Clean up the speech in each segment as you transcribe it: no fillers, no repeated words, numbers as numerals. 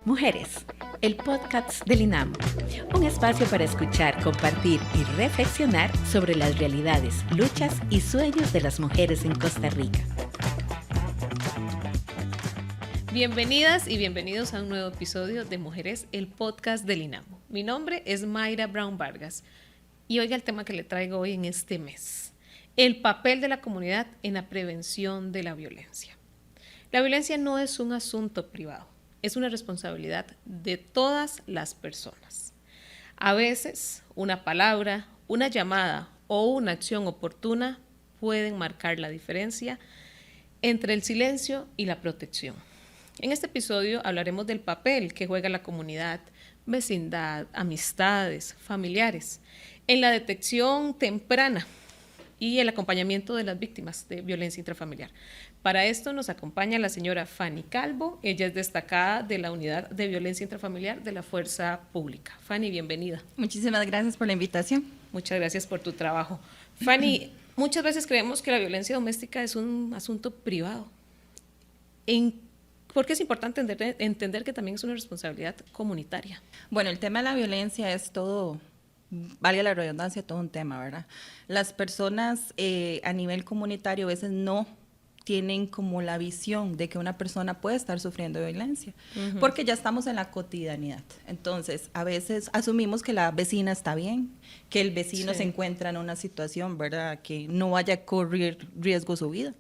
Mujeres, el podcast del INAMO, un espacio para escuchar, compartir y reflexionar sobre las realidades, luchas y sueños de las mujeres en Costa Rica. Bienvenidas y bienvenidos a un nuevo episodio de Mujeres, el podcast del INAMO. Mi nombre es Mayra Brown Vargas y oiga el tema que le traigo hoy en este mes: el papel de la comunidad en la prevención de la violencia. La violencia no es un asunto privado. Es una responsabilidad de todas las personas. A veces, una palabra, una llamada o una acción oportuna pueden marcar la diferencia entre el silencio y la protección. En este episodio hablaremos del papel que juega la comunidad, vecindad, amistades, familiares, en la detección temprana y el acompañamiento de las víctimas de violencia intrafamiliar. Para esto nos acompaña la señora Fanny Calvo. Ella es destacada de la Unidad de Violencia Intrafamiliar de la Fuerza Pública. Fanny, bienvenida. Muchísimas gracias por la invitación. Muchas gracias por tu trabajo. Fanny, muchas veces creemos que la violencia doméstica es un asunto privado. ¿Por qué es importante entender que también es una responsabilidad comunitaria? Bueno, el tema de la violencia es todo, valga la redundancia, todo un tema, ¿verdad? Las personas a nivel comunitario a veces no tienen como la visión de que una persona puede estar sufriendo violencia, porque ya estamos en la cotidianidad. Entonces, a veces asumimos que la vecina está bien, que el vecino se encuentra en una situación, ¿verdad?, que no vaya a correr riesgo su vida.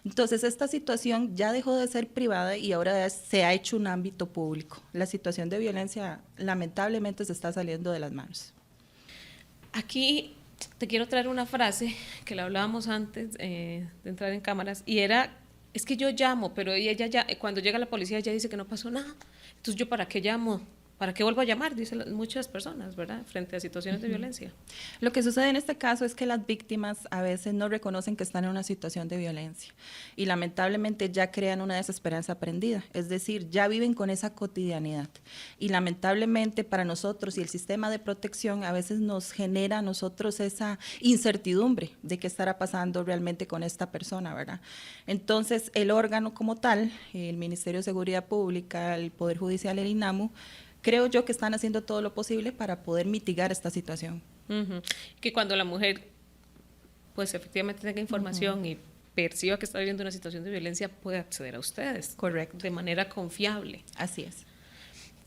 Entonces, esta situación ya dejó de ser privada y ahora se ha hecho un ámbito público. La situación de violencia, lamentablemente, se está saliendo de las manos. Aquí te quiero traer una frase que la hablábamos antes de entrar en cámaras, y es que yo llamo, pero ella ya, cuando llega la policía, ella dice que no pasó nada. Entonces, ¿yo para qué llamo? ¿Para qué vuelvo a llamar? Dicen muchas personas, ¿verdad?, frente a situaciones de violencia. Lo que sucede en este caso es que las víctimas a veces no reconocen que están en una situación de violencia y lamentablemente ya crean una desesperanza aprendida, es decir, ya viven con esa cotidianidad y lamentablemente para nosotros y el sistema de protección a veces nos genera a nosotros esa incertidumbre de qué estará pasando realmente con esta persona, ¿verdad? Entonces el órgano como tal, el Ministerio de Seguridad Pública, el Poder Judicial, el INAMO, creo yo que están haciendo todo lo posible para poder mitigar esta situación. Que cuando la mujer, pues efectivamente tenga información y perciba que está viviendo una situación de violencia, puede acceder a ustedes. Correcto. De manera confiable. Así es.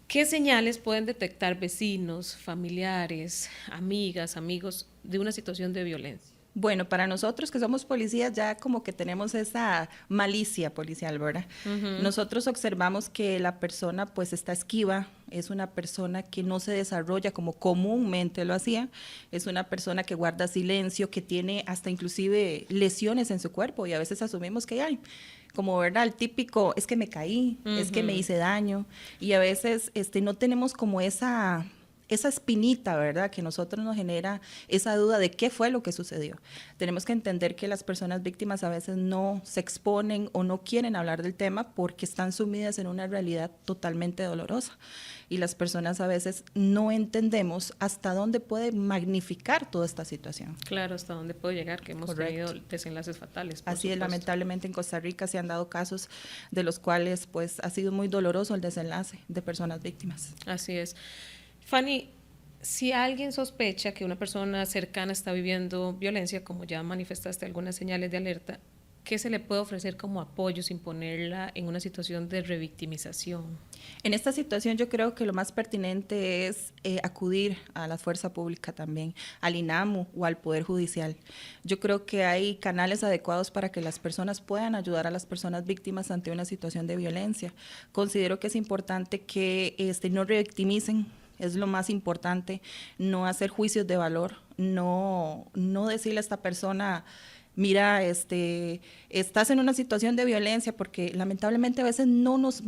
¿Qué señales pueden detectar vecinos, familiares, amigas, amigos de una situación de violencia? Bueno, para nosotros que somos policías ya como que tenemos esa malicia policial, ¿verdad? Nosotros observamos que la persona pues está esquiva, es una persona que no se desarrolla como comúnmente lo hacía, es una persona que guarda silencio, que tiene hasta inclusive lesiones en su cuerpo y a veces asumimos que hay, como verdad, el típico, es que me caí, es que me hice daño y a veces no tenemos como esa espinita, ¿verdad?, que nosotros nos genera esa duda de qué fue lo que sucedió. Tenemos que entender que las personas víctimas a veces no se exponen o no quieren hablar del tema porque están sumidas en una realidad totalmente dolorosa. Y las personas a veces no entendemos hasta dónde puede magnificar toda esta situación. Claro, hasta dónde puede llegar, que hemos tenido desenlaces fatales. Así es, lamentablemente en Costa Rica se han dado casos de los cuales pues ha sido muy doloroso el desenlace de personas víctimas. Así es. Fanny, si alguien sospecha que una persona cercana está viviendo violencia, como ya manifestaste algunas señales de alerta, ¿qué se le puede ofrecer como apoyo sin ponerla en una situación de revictimización? En esta situación yo creo que lo más pertinente es acudir a la fuerza pública también, al INAMO o al Poder Judicial. Yo creo que hay canales adecuados para que las personas puedan ayudar a las personas víctimas ante una situación de violencia. Considero que es importante que no revictimicen. Es lo más importante, no hacer juicios de valor, no decirle a esta persona, mira, estás en una situación de violencia, porque lamentablemente a veces no nos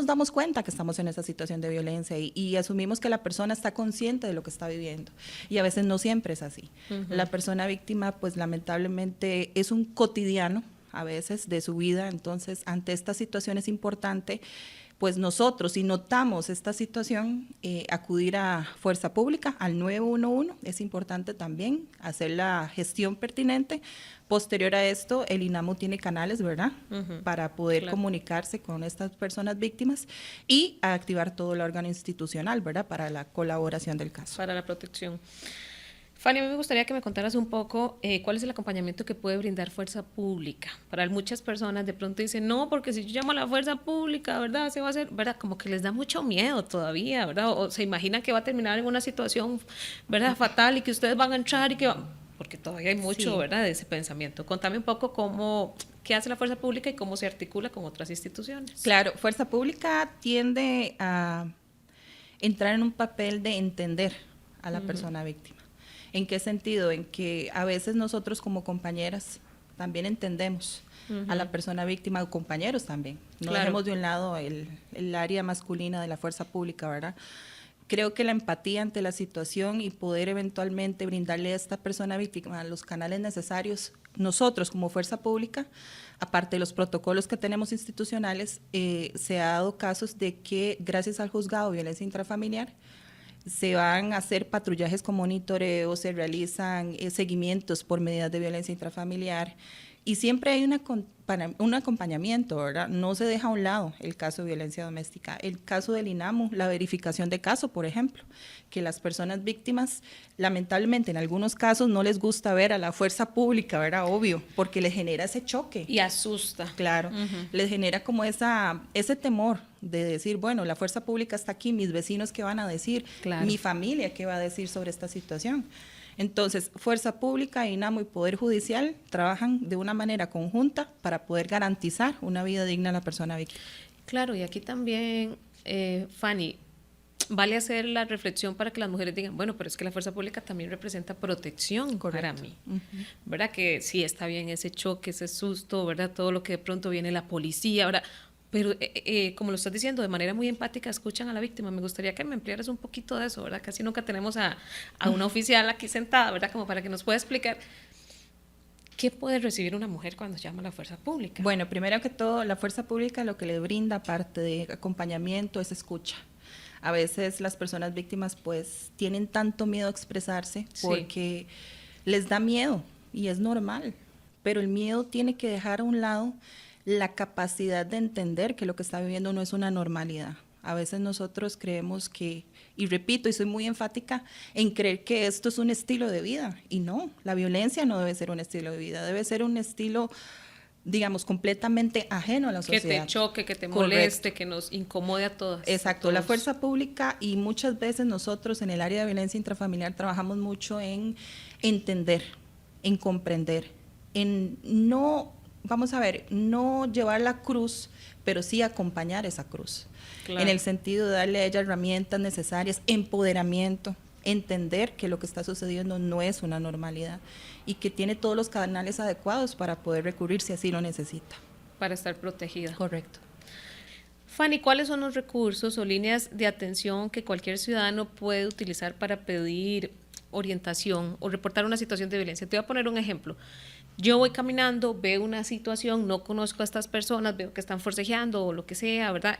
damos cuenta que estamos en esa situación de violencia y asumimos que la persona está consciente de lo que está viviendo y a veces no siempre es así. La persona víctima pues lamentablemente es un cotidiano a veces de su vida, entonces ante esta situación es importante pues nosotros, si notamos esta situación, acudir a Fuerza Pública, al 911, es importante también hacer la gestión pertinente. Posterior a esto, el INAMU tiene canales, ¿verdad?, para poder comunicarse con estas personas víctimas y a activar todo el órgano institucional, ¿verdad?, para la colaboración del caso. Para la protección. Fanny, a mí me gustaría que me contaras un poco cuál es el acompañamiento que puede brindar Fuerza Pública. Para muchas personas de pronto dicen, no, porque si yo llamo a la Fuerza Pública, ¿verdad?, se va a hacer, ¿verdad?, como que les da mucho miedo todavía, ¿verdad? O se imaginan que va a terminar en una situación, ¿verdad?, fatal y que ustedes van a entrar y que porque todavía hay mucho, ¿verdad?, de ese pensamiento. Contame un poco qué hace la Fuerza Pública y cómo se articula con otras instituciones. Claro, Fuerza Pública tiende a entrar en un papel de entender a la persona víctima. ¿En qué sentido? En que a veces nosotros como compañeras también entendemos a la persona víctima, o compañeros también. No dejemos de un lado el área masculina de la Fuerza Pública, ¿verdad? Creo que la empatía ante la situación y poder eventualmente brindarle a esta persona víctima los canales necesarios, nosotros como Fuerza Pública, aparte de los protocolos que tenemos institucionales, se ha dado casos de que gracias al juzgado de violencia intrafamiliar, se van a hacer patrullajes con monitoreo, se realizan seguimientos por medidas de violencia intrafamiliar y siempre hay un acompañamiento, ¿verdad? No se deja a un lado el caso de violencia doméstica. El caso del INAMU, la verificación de caso, por ejemplo, que las personas víctimas, lamentablemente en algunos casos no les gusta ver a la Fuerza Pública, ¿verdad? Obvio, porque les genera ese choque. Y asusta. Claro, les genera como ese temor de decir, bueno, la Fuerza Pública está aquí, mis vecinos qué van a decir, mi familia qué va a decir sobre esta situación. Entonces, Fuerza Pública, INAMU y Poder Judicial trabajan de una manera conjunta para poder garantizar una vida digna a la persona víctima. Claro, y aquí también, Fanny, vale hacer la reflexión para que las mujeres digan, bueno, pero es que la Fuerza Pública también representa protección para mí, ¿verdad? Que sí, está bien ese choque, ese susto, ¿verdad? Todo lo que de pronto viene la policía, ¿verdad? Pero como lo estás diciendo, de manera muy empática escuchan a la víctima. Me gustaría que me ampliaras un poquito de eso, ¿verdad? Casi nunca tenemos a una oficial aquí sentada, ¿verdad? Como para que nos pueda explicar qué puede recibir una mujer cuando llama a la Fuerza Pública. Bueno, primero que todo, la Fuerza Pública lo que le brinda, aparte de acompañamiento, es escucha. A veces las personas víctimas pues tienen tanto miedo a expresarse porque les da miedo y es normal, pero el miedo tiene que dejar a un lado la capacidad de entender que lo que está viviendo no es una normalidad. A veces nosotros creemos que, y repito, y soy muy enfática en creer que esto es un estilo de vida, y no, la violencia no debe ser un estilo de vida, debe ser un estilo, digamos, completamente ajeno a la sociedad. Que te choque, que te moleste, que nos incomode a todas. Exacto, la Fuerza Pública y muchas veces nosotros en el área de violencia intrafamiliar trabajamos mucho en entender, en comprender, en no llevar la cruz, pero sí acompañar esa cruz. Claro. En el sentido de darle a ella herramientas necesarias, empoderamiento, entender que lo que está sucediendo no es una normalidad y que tiene todos los canales adecuados para poder recurrir si así lo necesita. Para estar protegida. Correcto. Fanny, ¿cuáles son los recursos o líneas de atención que cualquier ciudadano puede utilizar para pedir orientación o reportar una situación de violencia? Te voy a poner un ejemplo. Yo voy caminando, veo una situación, no conozco a estas personas, veo que están forcejeando o lo que sea, ¿verdad?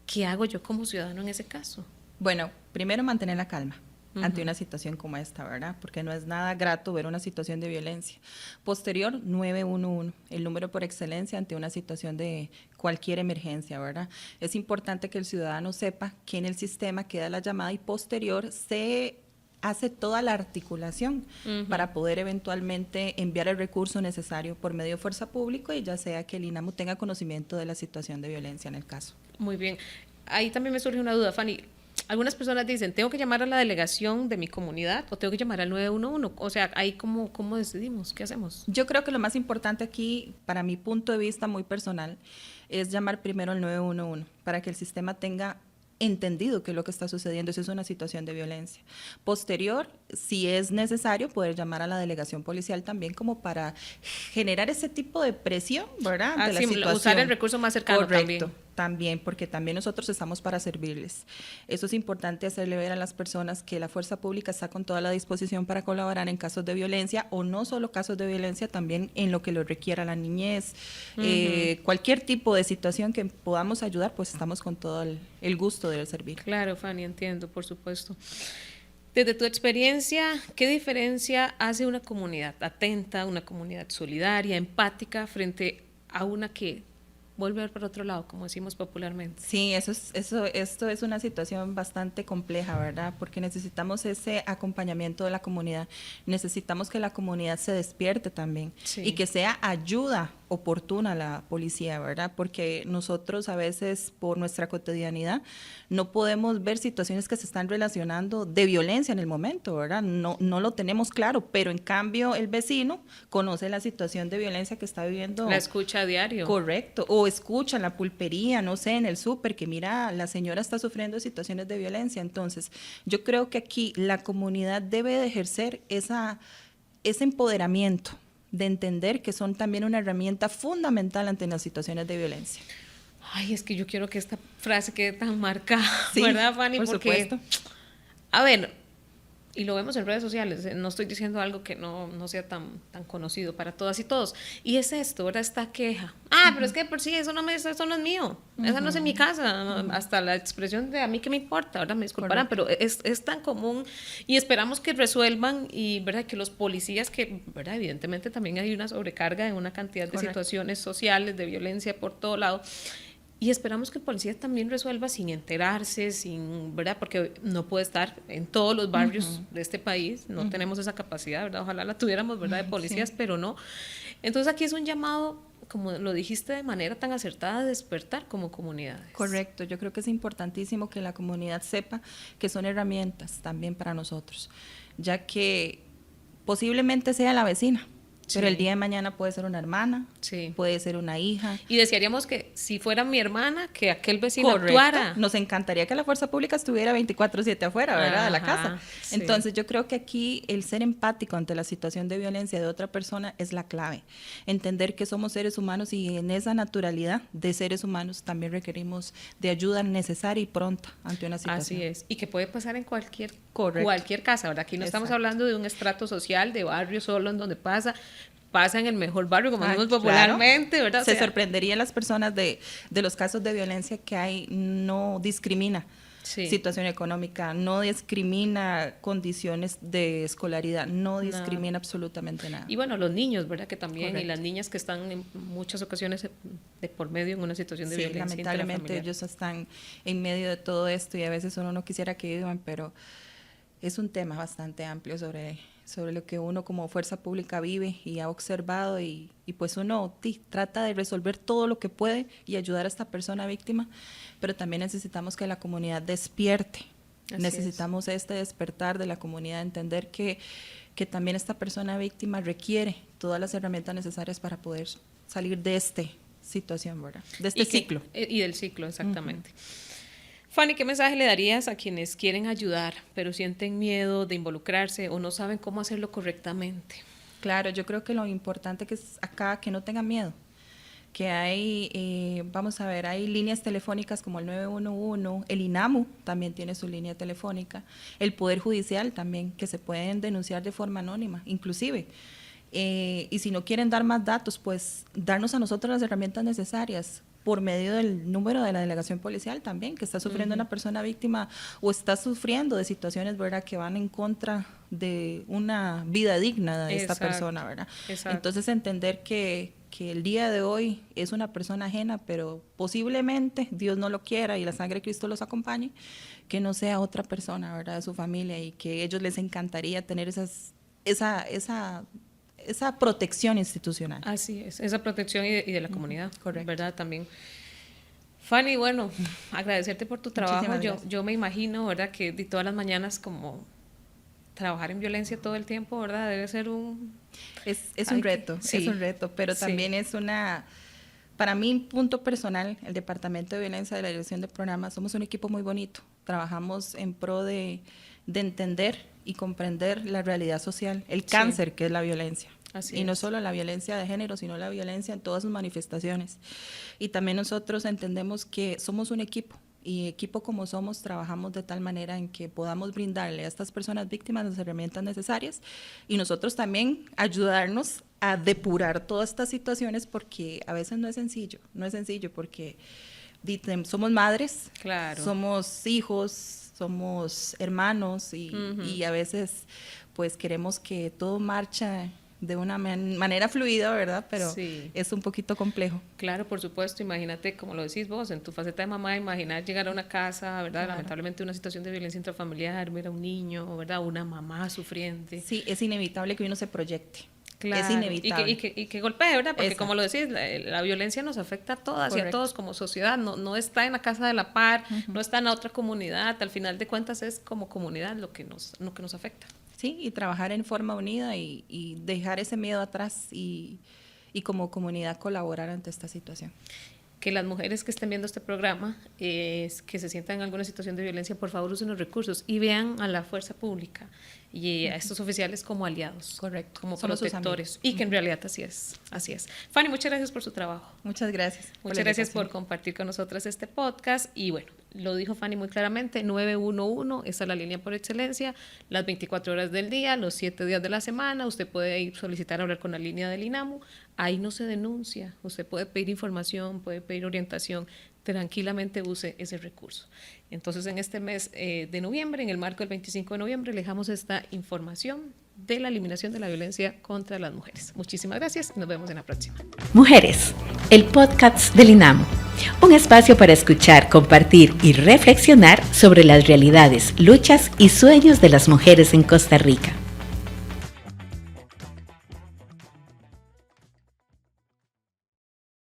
¿Qué hago yo como ciudadano en ese caso? Bueno, primero mantener la calma ante una situación como esta, ¿verdad? Porque no es nada grato ver una situación de violencia. Posterior, 911, el número por excelencia ante una situación de cualquier emergencia, ¿verdad? Es importante que el ciudadano sepa que en el sistema queda la llamada y posterior se hace toda la articulación para poder eventualmente enviar el recurso necesario por medio de Fuerza Pública y ya sea que el INAMU tenga conocimiento de la situación de violencia en el caso. Muy bien. Ahí también me surge una duda, Fanny. Algunas personas dicen, ¿tengo que llamar a la delegación de mi comunidad o tengo que llamar al 911? O sea, ahí ¿cómo decidimos? ¿Qué hacemos? Yo creo que lo más importante aquí, para mi punto de vista muy personal, es llamar primero al 911 para que el sistema tenga entendido qué es lo que está sucediendo, si es una situación de violencia. Posterior, si es necesario, poder llamar a la delegación policial también como para generar ese tipo de presión, ¿verdad? Ante la situación. Usar el recurso más cercano. Correcto. También. también, porque también nosotros estamos para servirles. Eso es importante hacerle ver a las personas que la fuerza pública está con toda la disposición para colaborar en casos de violencia, o no solo casos de violencia, también en lo que lo requiera la niñez, cualquier tipo de situación que podamos ayudar, pues estamos con todo el gusto de servir. Claro, Fanny, entiendo, por supuesto. Desde tu experiencia, ¿qué diferencia hace una comunidad atenta, una comunidad solidaria, empática, frente a una que vuelve a ver por otro lado, como decimos popularmente? Sí, esto es una situación bastante compleja, ¿verdad? Porque necesitamos ese acompañamiento de la comunidad, necesitamos que la comunidad se despierte también, sí, y que sea ayuda oportuna a la policía, ¿verdad? Porque nosotros a veces por nuestra cotidianidad no podemos ver situaciones que se están relacionando de violencia en el momento, ¿verdad? No lo tenemos claro, pero en cambio el vecino conoce la situación de violencia que está viviendo. La escucha a diario. Correcto, o escucha en la pulpería, no sé, en el súper, que mira, la señora está sufriendo situaciones de violencia. Entonces, yo creo que aquí la comunidad debe de ejercer ese empoderamiento, de entender que son también una herramienta fundamental ante las situaciones de violencia. Ay, es que yo quiero que esta frase quede tan marcada, sí, ¿verdad, Fanny? Por supuesto. A ver, y lo vemos en redes sociales, no estoy diciendo algo que no sea tan conocido para todas y todos, y es esto, ¿verdad? Esta queja. Pero es que por sí, eso no es mío, esa no es en mi casa, hasta la expresión de a mí que me importa, ahora me disculparán, pero es tan común, y esperamos que resuelvan, y ¿verdad? Que los policías, que ¿verdad? Evidentemente también hay una sobrecarga en una cantidad de situaciones sociales, de violencia por todo lado, y esperamos que el policía también resuelva sin enterarse, ¿verdad? Porque no puede estar en todos los barrios de este país, no tenemos esa capacidad, ¿verdad? Ojalá la tuviéramos, ¿verdad? De policías, sí, pero no. Entonces aquí es un llamado, como lo dijiste de manera tan acertada, de despertar como comunidades. Correcto, yo creo que es importantísimo que la comunidad sepa que son herramientas también para nosotros, ya que posiblemente sea la vecina, sí, pero el día de mañana puede ser una hermana, sí, puede ser una hija. Y desearíamos que si fuera mi hermana, que aquel vecino, correcto, actuara. Nos encantaría que la fuerza pública estuviera 24/7 afuera, ¿verdad? Ajá, de la casa. Sí. Entonces yo creo que aquí el ser empático ante la situación de violencia de otra persona es la clave. Entender que somos seres humanos y en esa naturalidad de seres humanos también requerimos de ayuda necesaria y pronta ante una situación. Así es, y que puede pasar en cualquier casa, ¿verdad? Aquí no estamos Exacto. hablando de un estrato social, de barrio solo en donde pasa en el mejor barrio, como decimos popularmente, claro, ¿verdad? Se sorprenderían las personas de los casos de violencia que hay, no discrimina, sí, situación económica, no discrimina condiciones de escolaridad, no discrimina absolutamente nada. Y bueno, los niños, ¿verdad? Que también, correcto, y las niñas que están en muchas ocasiones de por medio en una situación de violencia lamentablemente ellos están en medio de todo esto y a veces uno no quisiera que vivan, pero es un tema bastante amplio sobre lo que uno como fuerza pública vive y ha observado y pues uno trata de resolver todo lo que puede y ayudar a esta persona víctima, pero también necesitamos que la comunidad despierte. Así necesitamos este despertar de la comunidad, entender que también esta persona víctima requiere todas las herramientas necesarias para poder salir de esta situación, ¿verdad? De este ciclo. Y del ciclo, exactamente. Fanny, ¿qué mensaje le darías a quienes quieren ayudar, pero sienten miedo de involucrarse o no saben cómo hacerlo correctamente? Claro, yo creo que lo importante que es acá que no tengan miedo, que hay, vamos a ver, hay líneas telefónicas como el 911, el INAMU también tiene su línea telefónica, el Poder Judicial también, que se pueden denunciar de forma anónima, inclusive. Y si no quieren dar más datos, pues darnos a nosotros las herramientas necesarias, por medio del número de la delegación policial también, que está sufriendo una persona víctima o está sufriendo de situaciones, ¿verdad?, que van en contra de una vida digna de esta persona, ¿verdad? Exacto. Entonces entender que el día de hoy es una persona ajena, pero posiblemente Dios no lo quiera y la sangre de Cristo los acompañe, que no sea otra persona, ¿verdad?, de su familia, y que a ellos les encantaría tener esa protección institucional. Así es, esa protección y de la comunidad, correcto, ¿verdad? También. Fanny, bueno, agradecerte por tu trabajo. Yo me imagino, ¿verdad?, que de todas las mañanas como trabajar en violencia todo el tiempo, ¿verdad? Debe ser un... Es un reto, sí, es un reto, pero también es para mí, punto personal, el Departamento de Violencia de la Dirección de Programas, somos un equipo muy bonito. Trabajamos en pro de entender y comprender la realidad social, el cáncer que es la violencia. Y no solo la violencia de género, sino la violencia en todas sus manifestaciones. Y también nosotros entendemos que somos un equipo. Y equipo como somos, trabajamos de tal manera en que podamos brindarle a estas personas víctimas las herramientas necesarias y nosotros también ayudarnos a depurar todas estas situaciones, porque a veces no es sencillo porque somos madres, claro, somos hijos, somos hermanos y a veces pues queremos que todo marche de una manera fluida, ¿verdad? Pero sí, es un poquito complejo. Claro, por supuesto. Imagínate, como lo decís vos, en tu faceta de mamá, imaginar llegar a una casa, ¿verdad? Claro. Lamentablemente una situación de violencia intrafamiliar, ver a un niño, ¿verdad? Una mamá sufriente. Sí, es inevitable que uno se proyecte. Claro, es inevitable. Y que golpee, ¿verdad? Porque como lo decís, la violencia nos afecta a todas. Correcto. Y a todos como sociedad. No está en la casa de la par, no está en la otra comunidad. Al final de cuentas es como comunidad lo que nos afecta. Sí, y trabajar en forma unida y dejar ese miedo atrás y como comunidad colaborar ante esta situación. Que las mujeres que estén viendo este programa, que se sientan en alguna situación de violencia, por favor usen los recursos y vean a la fuerza pública y a estos oficiales como aliados. Correcto. Como protectores. Y que en realidad así es. Fanny, muchas gracias por su trabajo. Muchas gracias. Muchas gracias por compartir con nosotras este podcast. Y bueno, lo dijo Fanny muy claramente, 911, esa es la línea por excelencia, las 24 horas del día, los 7 días de la semana. Usted puede ir solicitar hablar con la línea del INAMU. Ahí no se denuncia. Usted puede pedir información, puede pedir orientación. Tranquilamente use ese recurso. Entonces, en este mes de noviembre, en el marco del 25 de noviembre, le dejamos esta información de la eliminación de la violencia contra las mujeres. Muchísimas gracias y nos vemos en la próxima. Mujeres, el podcast del INAMU. Un espacio para escuchar, compartir y reflexionar sobre las realidades, luchas y sueños de las mujeres en Costa Rica.